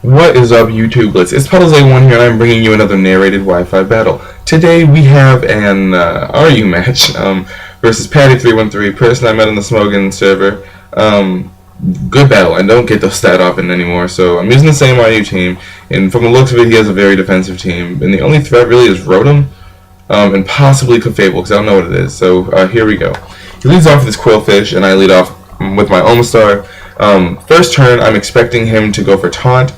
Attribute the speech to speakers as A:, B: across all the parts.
A: What is up, Youtubeletts? It's PuddlesA1 here, and I'm bringing you another narrated Wi-Fi battle. Today we have an RU match versus patty313, person I met on the Smogan server. Good battle. I don't get those stat often anymore, so I'm using the same RU team. And from the looks of it, he has a very defensive team. And the only threat really is Rotom, and possibly Clefable, because I don't know what it is. So here we go. He leads off with his Quillfish, and I lead off with my Omastar. First turn, I'm expecting him to go for Taunt.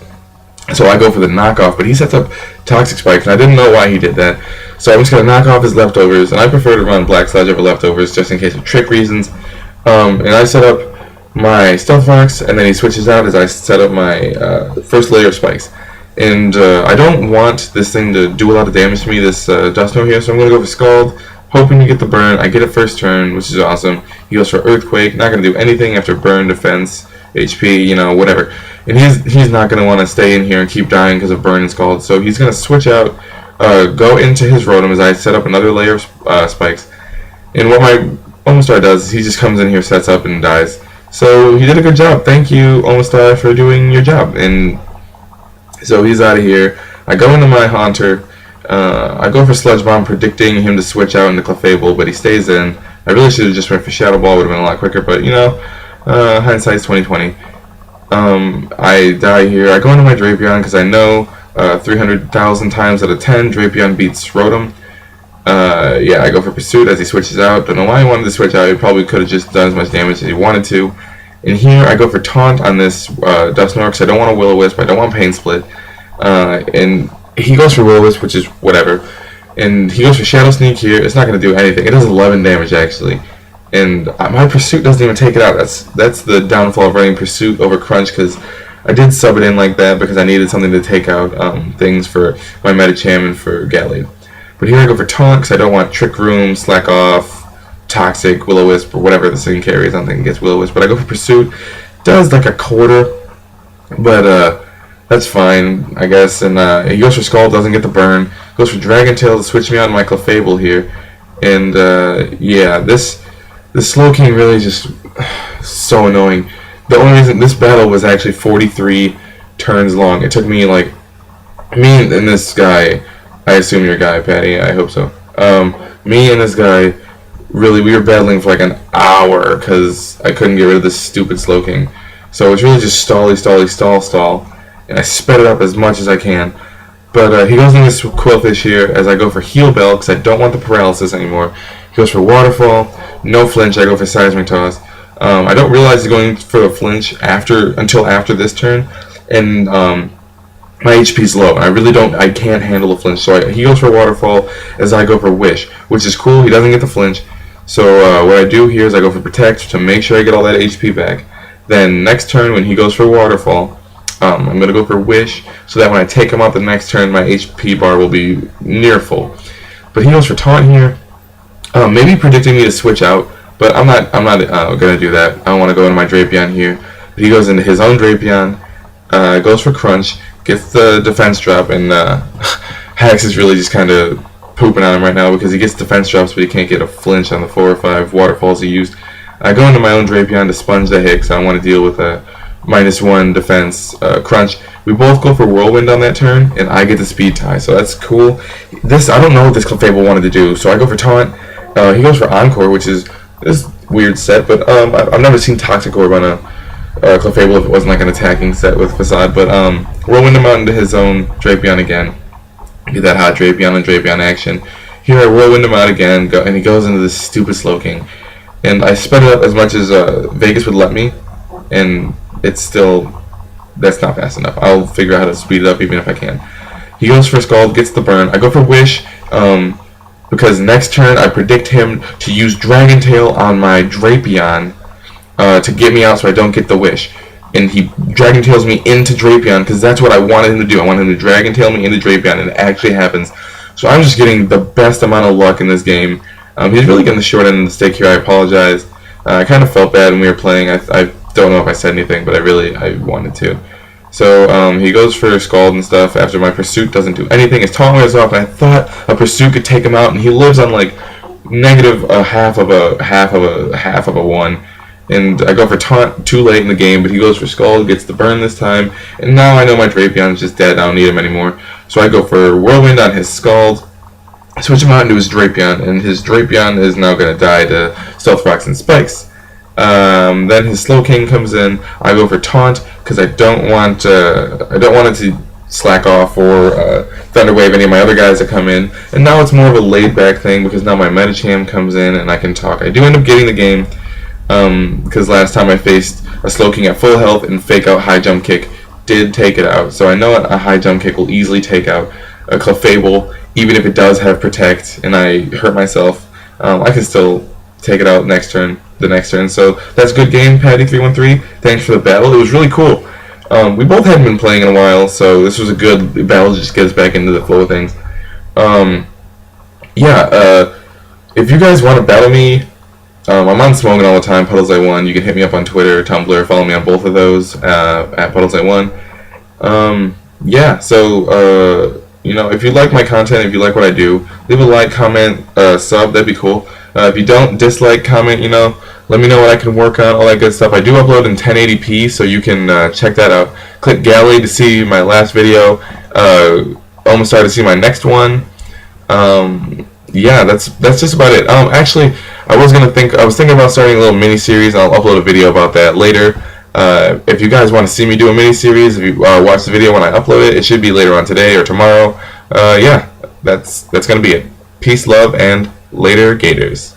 A: So I go for the knockoff, but he sets up Toxic Spikes, and I didn't know why he did that. So I'm just going to knock off his leftovers, and I prefer to run Black Sludge over leftovers just in case of trick reasons. And I set up my Stealth Rocks, and then he switches out as I set up my first layer of Spikes. And I don't want this thing to do a lot of damage to me, this Dusknoir here, so I'm going to go for Scald, hoping to get the burn. I get it first turn, which is awesome. He goes for Earthquake, not going to do anything after burn, defense, HP, you know, whatever. And he's not going to want to stay in here and keep dying because of burn and Scald. So he's going to switch out, go into his Rotom as I set up another layer of Spikes. And what my Omastar does is he just comes in here, sets up, and dies. So he did a good job. Thank you, Omastar, for doing your job. And so he's out of here. I go into my Haunter. I go for Sludge Bomb, predicting him to switch out into Clefable, but he stays in. I really should have just went for Shadow Ball, would have been a lot quicker, but you know, hindsight's 20/20. I die here. I go into my Drapion because I know 300,000 times out of 10 Drapion beats Rotom. Yeah, I go for Pursuit as he switches out. Don't know why he wanted to switch out. He probably could have just done as much damage as he wanted to. And here I go for Taunt on this Dusknoir because I don't want a Will-O-Wisp. I don't want Pain Split. And he goes for Will-O-Wisp, which is whatever. And he goes for Shadow Sneak here. It's not going to do anything. It does 11 damage actually. And my Pursuit doesn't even take it out. That's the downfall of running Pursuit over Crunch, because I did sub it in like that because I needed something to take out things for my Medicham and for Gallade. But here I go for Taunt because I don't want Trick Room, Slack Off, Toxic, Will-O-Wisp, or whatever this thing carries. I don't think it gets Will-O-Wisp, but I go for Pursuit. Does like a quarter, but that's fine, I guess. And he goes for Scald, doesn't get the burn. Goes for Dragon Tail to switch me on my Clefable here. And yeah, this Slowking really is just so annoying. The only reason this battle was actually 43 turns long. It took me like, me and this guy, I assume you're a guy, Patty, I hope so. Me and this guy, really, we were battling for like an hour because I couldn't get rid of this stupid Slowking. So it's really just stall, and I sped it up as much as I can. But he goes in this Quillfish here as I go for Heal Bell because I don't want the paralysis anymore. He goes for Waterfall, no flinch, I go for Seismic Toss. I don't realize he's going for a flinch until after this turn, and my HP's low. I can't handle a flinch, so he goes for Waterfall as I go for Wish, which is cool. He doesn't get the flinch. So what I do here is I go for Protect to make sure I get all that HP back. Then next turn when he goes for Waterfall, I'm going to go for Wish, so that when I take him out the next turn, my HP bar will be near full. But he goes for Taunt here, maybe predicting me to switch out, but I'm not going to do that. I don't want to go into my Drapion here. But he goes into his own Drapion, goes for Crunch, gets the defense drop, and Hax is really just kind of pooping on him right now because he gets defense drops, but he can't get a flinch on the 4 or 5 waterfalls he used. I go into my own Drapion to sponge the hit because I don't want to deal with a -1 defense Crunch. We both go for Whirlwind on that turn, and I get the speed tie, so that's cool. I don't know what this Clefable wanted to do, so I go for Taunt. He goes for Encore, which is this weird set, but I've never seen Toxic Orb on a Clefable if it wasn't like an attacking set with Facade. But Whirlwind him out into his own Drapion again. Get that hot Drapion and Drapion action. Here I Whirlwind him out again, and he goes into this stupid Slowking. And I sped it up as much as Vegas would let me, and it's still, that's not fast enough. I'll figure out how to speed it up even if I can. He goes for Scald, gets the burn. I go for Wish, because next turn I predict him to use Dragon Tail on my Drapion to get me out so I don't get the Wish. And he Dragon Tails me into Drapion because that's what I wanted him to do. I wanted him to Dragon Tail me into Drapion, and it actually happens. So I'm just getting the best amount of luck in this game. He's really getting the short end of the stick here. I apologize. I kind of felt bad when we were playing. I don't know if I said anything, but I wanted to. So he goes for Scald and stuff after my Pursuit doesn't do anything. His Taunt wears off, and I thought a Pursuit could take him out, and he lives on like negative half of a 1. and I go for taunt too late in the game, but he goes for Scald, gets the burn this time, and now I know my Drapion is just dead. I don't need him anymore, so I go for Whirlwind on his Scald, switch him out into his Drapion, and his Drapion is now going to die to Stealth Rocks and Spikes. Then his Slowking comes in. I go for Taunt because I don't want it to slack off or Thunder Wave any of my other guys that come in. And now it's more of a laid back thing because now my Medicham comes in and I can talk. I do end up getting the game because last time I faced a Slowking at full health and fake out High Jump Kick did take it out. So I know a High Jump Kick will easily take out a Clefable, even if it does have Protect and I hurt myself. I can still take it out the next turn. So that's a good game, Patty313. Thanks for the battle. It was really cool. We both hadn't been playing in a while, so this was a good battle to just get us back into the flow of things. If you guys want to battle me, I'm on Smogon all the time, PuddlesA1. You can hit me up on Twitter, Tumblr, follow me on both of those, at PuddlesA1. If you like my content, if you like what I do, leave a like, comment, sub, that'd be cool. If you don't, dislike, comment, let me know what I can work on, all that good stuff. I do upload in 1080p, so you can check that out. Click Galley to see my last video. Almost started to see my next one. That's just about it. Actually, I was thinking about starting a little mini-series, and I'll upload a video about that later. If you guys want to see me do a mini-series, if you watch the video when I upload it should be later on today or tomorrow. That's going to be it. Peace, love, and later, Gators.